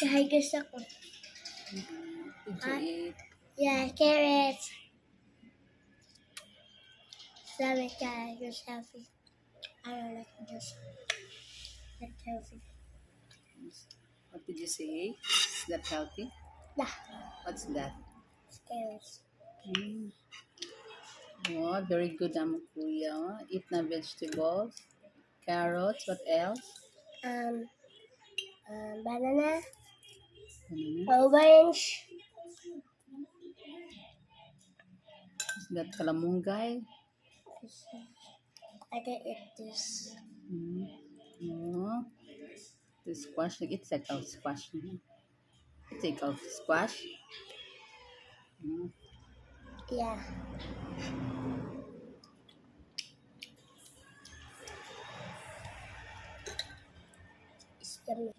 Kahigis ako. Did you eat? Yeah, carrots. Sabi ka, you're healthy. I don't like this. Not healthy. What did you say? Is that healthy? Yeah, What's that? it's carrots. Oh, very good naman kuya. Eat na vegetables. Carrots. What else? Banana, Banana. orange, Is that kalamungay? I can eat this. Oh, the squash. Let's take out squash. Take out squash. Yeah. It's yummy.